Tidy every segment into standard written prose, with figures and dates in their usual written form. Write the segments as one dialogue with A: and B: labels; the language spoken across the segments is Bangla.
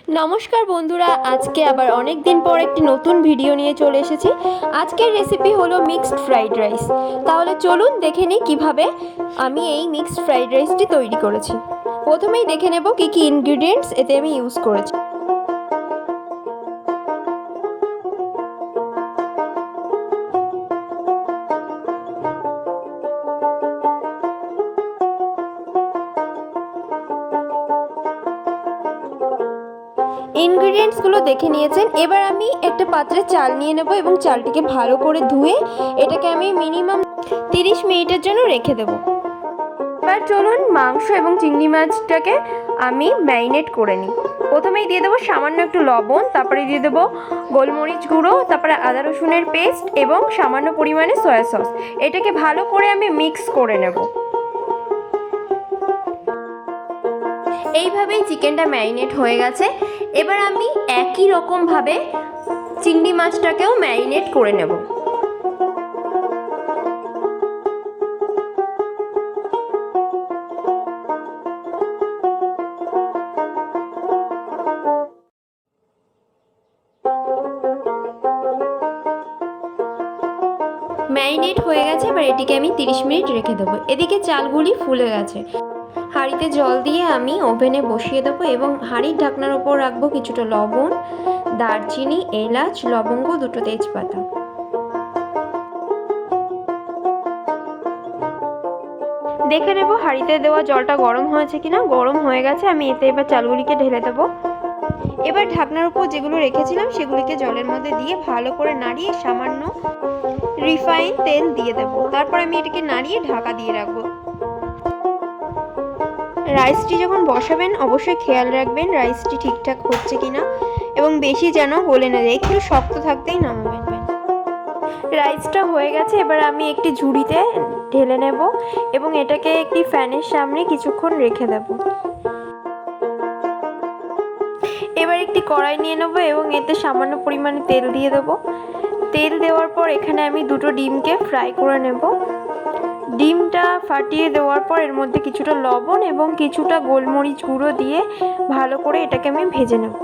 A: নমস্কার বন্ধুরা, আজকে আবার অনেক দিন পর একটি নতুন ভিডিও নিয়ে চলে এসেছি। আজকের রেসিপি হলো মিক্সড ফ্রাইড রাইস। তাহলে চলুন দেখে নিই কীভাবে আমি এই মিক্সড ফ্রাইড রাইসটি তৈরি করেছি। প্রথমেই দেখে নেব কী কী ইনগ্রিডিয়েন্টস এতে আমি ইউজ করেছি। ইনগ্রিডিয়েন্টসগুলো দেখে নিয়েছেন। এবার আমি একটা পাত্রে চাল নিয়ে নেব এবং চালটিকে ভালো করে ধুয়ে এটাকে আমি মিনিমাম 30 মিনিটের জন্য রেখে দেব। এবার চলুন মাংস এবং চিংড়ি মাছটাকে আমি ম্যারিনেট করে নিই। প্রথমেই দিয়ে দেবো সামান্য একটু লবণ, তারপরে দিয়ে দেবো গোলমরিচ গুঁড়ো, তারপরে আদা রসুনের পেস্ট এবং সামান্য পরিমাণে সয়া সস। এটাকে ভালো করে আমি মিক্স করে নেব। এইভাবেই চিকেনটা ম্যারিনেট হয়ে গেছে। এবার আমি একই রকমভাবে চিংড়ি মাছটাকেও ম্যারিনেট করে নেব। ম্যারিনেট হয়ে গেছে, এবার এটিকে আমি 30 মিনিট রেখে দেবো। এদিকে চালগুলি ফুলে গেছে। হাঁড়িতে জল দিয়ে আমি ওভেনে বসিয়ে দেবো এবং হাঁড়ির ঢাকনার ওপর রাখবো কিছুটা লবণ, দারচিনি, এলাচ, লবঙ্গ, দুটো তেজপাতা। দেখে নেব হাঁড়িতে দেওয়া জলটা গরম হয়েছে কিনা। গরম হয়ে গেছে, আমি এতে এবার চালগুলিকে ঢেলে দেবো। এবার ঢাকনার উপর যেগুলো রেখেছিলাম সেগুলিকে জলের মধ্যে দিয়ে ভালো করে নাড়িয়ে সামান্য রিফাইন তেল দিয়ে দেব। তারপর আমি এটাকে নাড়িয়ে ঢাকা দিয়ে রাখবো। রাইসটি যখন বসাবেন অবশ্যই খেয়াল রাখবেন রাইসটি ঠিকঠাক হচ্ছে কিনা এবং বেশি যেন গলে না যায়, একটু শক্ত থাকতেই নামাবেন। রাইসটা হয়ে গেছে, এবার আমি একটি ঝুড়িতে ঢেলে নেব এবং এটাকে একটি ফ্যানের সামনে কিছুক্ষণ রেখে দেব। এবার একটি কড়াই নিয়ে নেব এবং এতে সামান্য পরিমাণে তেল দিয়ে দেবো। তেল দেওয়ার পর এখানে আমি দুটো ডিমকে ফ্রাই করে নেব। ডিমটা ফাটিয়ে দেওয়ার পর এর মধ্যে কিছুটা লবণ এবং কিছুটা গোলমরিচ গুঁড়ো দিয়ে ভালো করে এটাকে আমি ভেজে নেব।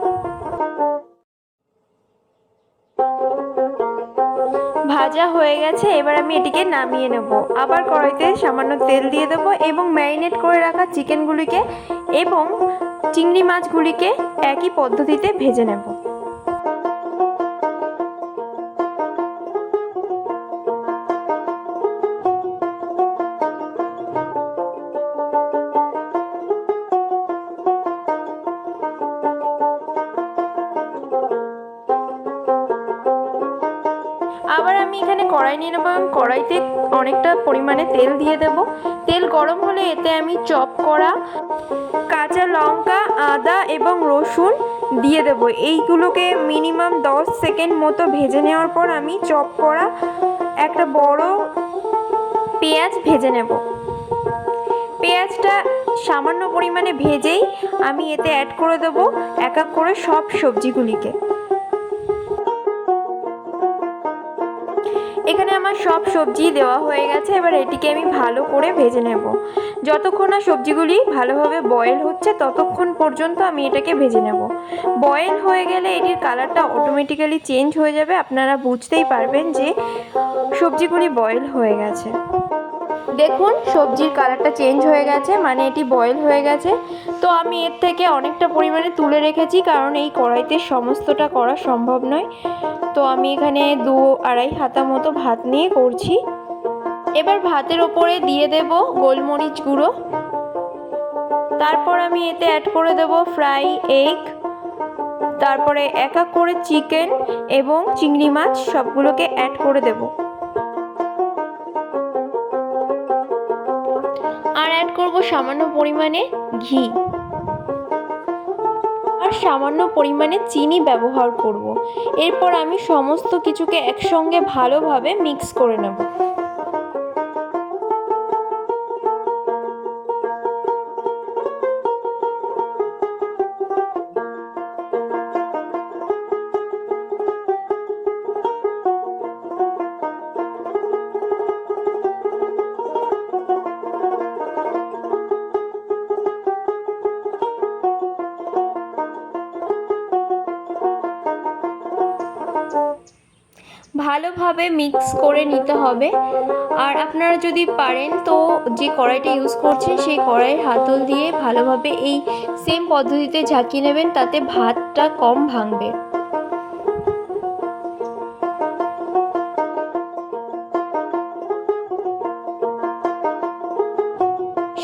A: ভাজা হয়ে গেছে, এবার আমি এটিকে নামিয়ে নেব। আবার কড়াইতে সামান্য তেল দিয়ে দেবো এবং ম্যারিনেট করে রাখা চিকেনগুলিকে এবং চিংড়ি মাছগুলিকে একই পদ্ধতিতে ভেজে নেব। আবার আমি এখানে কড়াই নিয়ে নেবো এবং কড়াইতে অনেকটা পরিমাণে তেল দিয়ে দেব। তেল গরম হলে এতে আমি চপ করা কাঁচা লঙ্কা, আদা এবং রসুন দিয়ে দেব। এইগুলোকে মিনিমাম 10 সেকেন্ড মতো ভেজে নেওয়ার পর আমি চপ করা একটা বড় পেঁয়াজ ভেজে নেব। পেঁয়াজটা সামান্য পরিমাণে ভেজেই আমি এতে অ্যাড করে দেব এক এক করে সব সবজিগুলিকে। এখানে আমার সব সবজি দেওয়া হয়ে গেছে, এবার এটিকে আমি ভালো করে ভেজে নেব। যতক্ষণ না সবজিগুলি ভালোভাবে বয়েল হচ্ছে ততক্ষণ পর্যন্ত আমি এটাকে ভেজে নেব। বয়েল হয়ে গেলে এটির কালারটা অটোমেটিক্যালি চেঞ্জ হয়ে যাবে, আপনারা বুঝতেই পারবেন যে সবজিগুলি বয়েল হয়ে গেছে। দেখুন সবজির কালারটা চেঞ্জ হয়ে গেছে, মানে এটি বয়েল হয়ে গেছে। তো আমি এর থেকে অনেকটা পরিমাণে তুলে রেখেছি, কারণ এই কড়াইতে সমস্তটা করা সম্ভব নয়। তো আমি এখানে 2-2.5 হাতা মতো ভাত নিয়ে করছি। এবার ভাতের ওপরে দিয়ে দেব গোলমরিচ গুঁড়ো। তারপর আমি এতে অ্যাড করে দেব ফ্রাই এগ, তারপরে এক এক করে চিকেন এবং চিংড়ি মাছ সবগুলোকে অ্যাড করে দেব। আর অ্যাড করব সামান্য পরিমাণে ঘি আর সামান্য পরিমাণে চিনি ব্যবহার করব। এরপর আমি সমস্ত কিছুকে একসঙ্গে ভালোভাবে মিক্স করে নেব। ভালোভাবে মিক্স করে নিতে হবে। আর আপনারা যদি পারেন তো যে কড়াইটা ইউজ করছেন সেই কড়াইয়ের হাতল দিয়ে ভালোভাবে এই সেম পদ্ধতিতে ঝাঁকিয়ে নেবেন, তাতে ভাতটা কম ভাঙবে।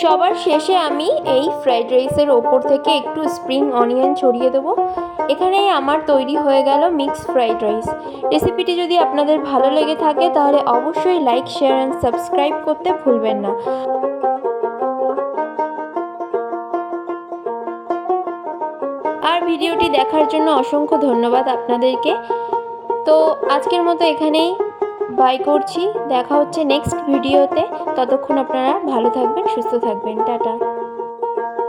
A: সবার শেষে আমি এই ফ্রাইড রাইসের ওপর থেকে একটু স্প্রিং অনিয়ন ছড়িয়ে দেবো। এখানেই আমার তৈরি হয়ে গেল মিক্সড ফ্রাইড রাইস। রেসিপিটি যদি আপনাদের ভালো লেগে থাকে তাহলে অবশ্যই লাইক, শেয়ার অ্যান্ড সাবস্ক্রাইব করতে ভুলবেন না। আর ভিডিওটি দেখার জন্য অসংখ্য ধন্যবাদ আপনাদেরকে। তো আজকের মতো এখানেই বাই করছি, দেখা হচ্ছে নেক্সট ভিডিওতে। ততক্ষণ আপনারা ভালো থাকবেন, সুস্থ থাকবেন, টাটা।